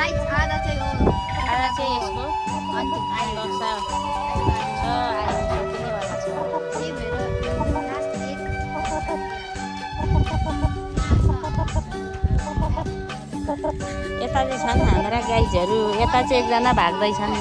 आधा चाहिँ हो आधा चाहिँ यसको अन्तिम आइबक्स छ त्यही भएर लास्ट एक यता चाहिँ छन् हाम्रा गाइजहरू यता चाहिँ एकजना भाग्दैछन्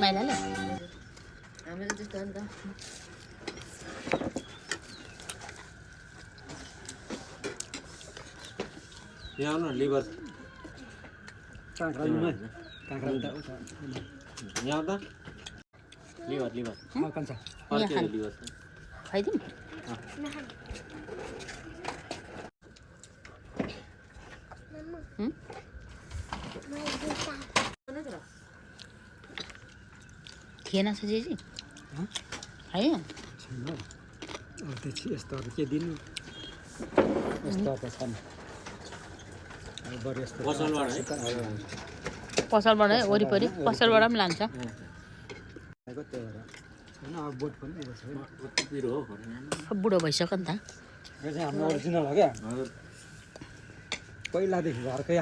माइलाले हाम्रो त्यस्तो हो नि त यहाँ आउनु लिभर काँक्रा यहाँ आउँदा लिभर लिभर कन्छ अर्कै लिभर खाइदिउँ थिएन सजेजी खायो छैन अब त्यो यस्तोहरू के दिनु यस्तो त छन् अब बरु यस्तो पसलबाट है पसलबाट वरिपरि पसलबाट पनि लान्छ त्यही भएर छैन अब बोट पनि उ छैन पिरो हो बुढो भइसक्यो नि त यो चाहिँ हाम्रो ओरिजिनल हो क्या पहिलादेखि घरकै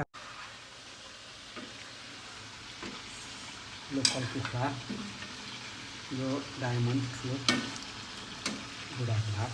लोकल कुखुरा यो डायमन्ड थियो बुढाको भात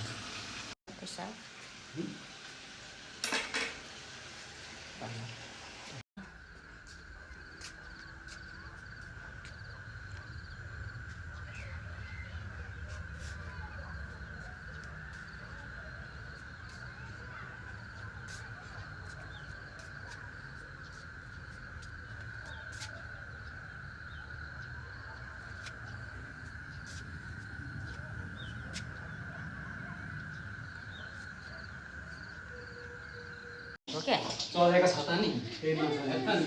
हो क्या चलेको छ त नि त्यही नचलेको त नि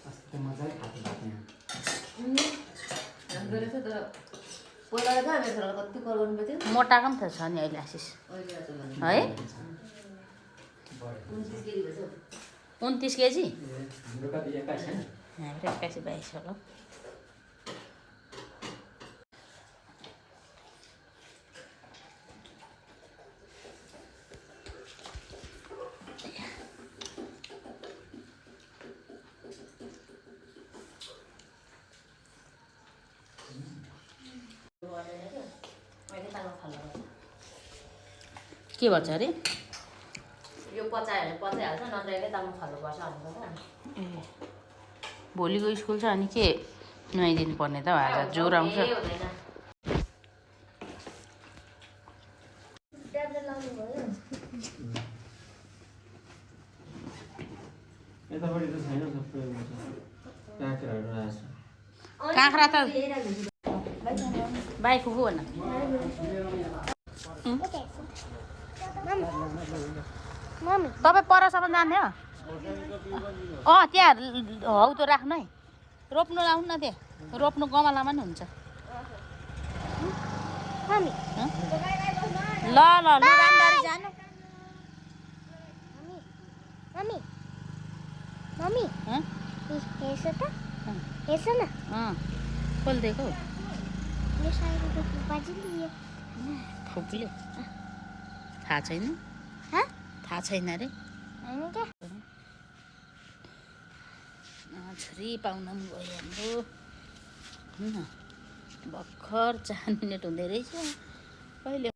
अस्ति मजाले खाएको भात यहाँ हाम्रो रहेछ तर पहिला त हामी छोरा कति कल गर्नु पर्थ्यो मोटाको पनि त छ नि अहिले आशिष अहिले आज भने है 29 केजी भएछ 29 केजी हाम्रो कति 21 छैन हाम्रो 21 22 होला के भन्छ अरे यो पचाइहाल्छ नत्र यसले तालमा फाल्नुपर्छ भनेको ए भोलिको स्कुल छ अनि के नुहाइदिनु पर्ने त आज ज्वरो आउँछ यतापट्टि त छैन सबै काँक्राहरू आएको छ काँक्रा त बाई खुकु भन तपाईँ परसम्म जाने हो त्यहाँ हौ त राख्नु है रोप्नु लाउनु न त्यहाँ रोप्नु गमलामा नि हुन्छ ल ल ल राम्ररी जानु खोलिदिएको फुपूले थाहा छैन थाहा छैन अरे छोरी पाउन पनि गयो हाम्रो भर्खर 4 मिनट हुँदै रहेछ कहिले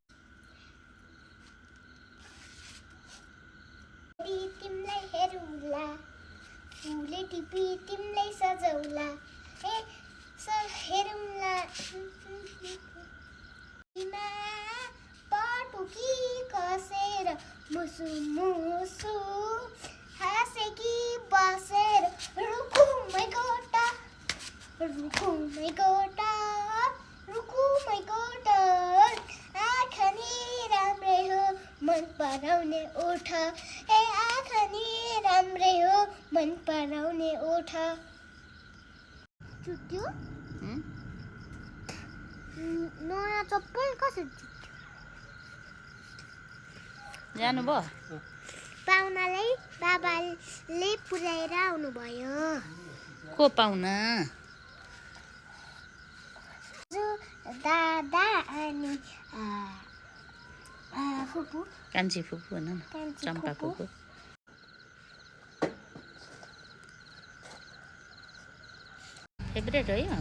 तिमीलाई हेरौँला फुले टिपी तिमीलाई सजाउला हेरौँला पटुकी कसेर मुसु मुसु ए आँखा नि राम्रै हो मन पराउने ओठ छुट्यो नयाँ चप्पल कसरी छुट्यो जानुभयो पाहुनालाई बाबाले पुर्याएर आउनुभयो को पाहुना दादा अनि फुपू कान्छी फुपू भन न कान्छी चम्पा फुपू। फुपू फेभरेट हो यो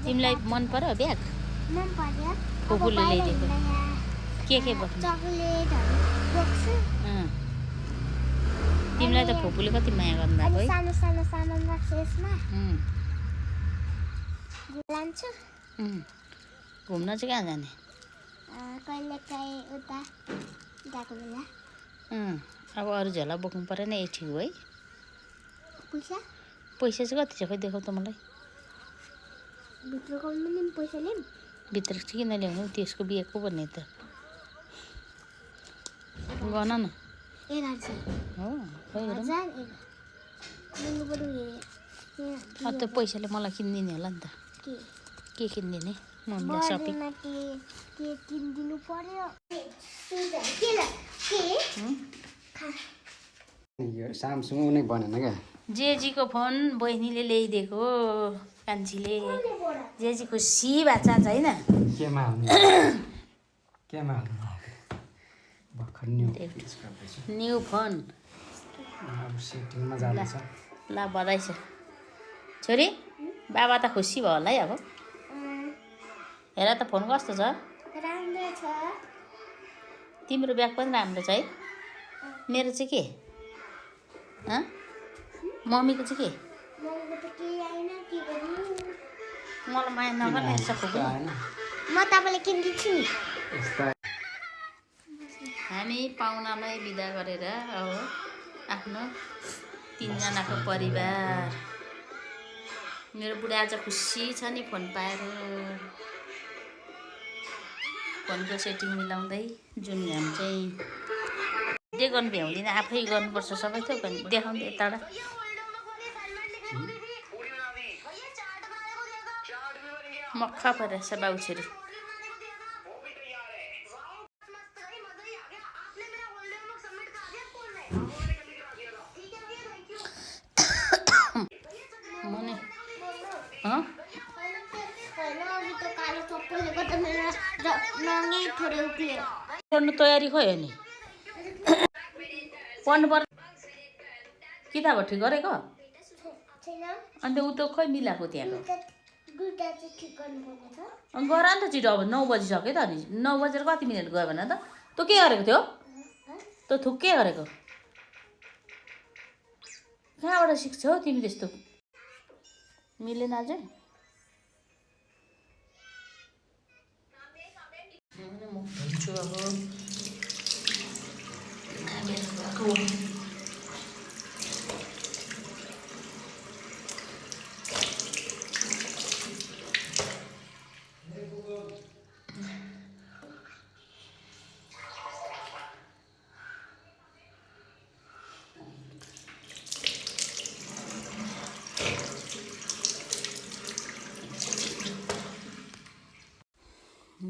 तिमीलाई मन पर्यो ब्याग मन पर्यो फुपूले ल्याइदिएको के बोक्नु चकलेटहरू बोक्छु अँ। तिमीलाई त फुपूले कति माया गर्नुभएको अनि है सानो सानो सामान राख्छु यसमा उम्, लान्छु घुम्न चाहिँ कहाँ जाने कहिलेकाहीँ उता गएको बेला अब अरू झोला बोक्नु परेन यही ठिक हो है पैसा पैसा चाहिँ कति छ खोइ देखाउ त मलाई भित्रको पनि पैसा लिऊँ भित्र चाहिँ किन ल्याउनु त्यसको बिहेको भन्ने त गन न 1100 हो खोइ हेरौँ 1000 महँगो बरु अब त्यो पैसाले मलाई किनिदिने होला नि त के किनिदिने मम्मीलाई सपिङ के किनिदिनु पर्यो यो सामसुङ नै बनेन क्या जेजीको फोन बहिनीले ल्याइदिएको कान्छीले जेजी खुसी भएको छ आज होइन केमा हाल्नु भर्खर न्यू फोन अब सेटिङमा जाँदैछ ल बधाई छ छोरी बाबा त खुसी भयो होला है अब हेर त फोन कस्तो छ राम्रो छ तिम्रो ब्याग पनि राम्रो छ है मेरो चाहिँ के मम्मीको चाहिँ के महँगो त केही आएन के गर्नु मलाई माया नगर्ने रहेछ फुपू म तपाईँलाई किनिदिन्छु नि हामी पाहुनालाई बिदा गरेर अब आफ्नो 3 जनाको परिवार मेरो बुढा आज खुसी छ नि फोन पाएर फोनको सेटिङ मिलाउँदै जुन घाम चाहिँ जे गर्नु भ्याउँदिनँ आफै गर्नुपर्छ सबै थोक देखाउँदै यताबाट मक्खा परेछ बाउ छोरी पढ्नु तयारी खै हो नि पढ्नु पर्छ किताब ठिक गरेको अन्त ऊ त खै मिलाएको त्यहाँको गर नि त छिटो अब 9 बजिसक्यो त अनि 9 बजेर कति मिनट गयो भने त तँ के गरेको थियो तँ थुक के गरेको कहाँबाट सिक्छौ तिमी त्यस्तो मिलेन अझै म भन्छु अब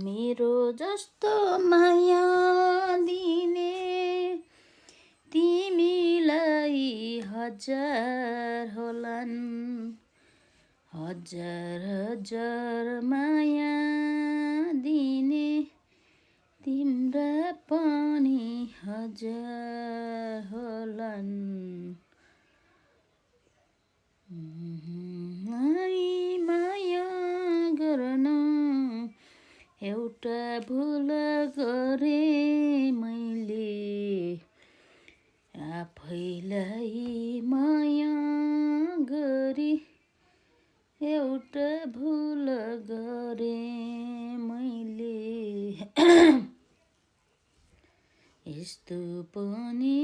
मेरो जस्तो माया दिने तिमीलाई हजार होलान् हजार हजार माया दिने तिम्रा पनि हजार होलान् माया गर्न एउटा भुल गरे मैले आफैलाई माया गरी एउटा भुल गरे मैले यस्तो पनि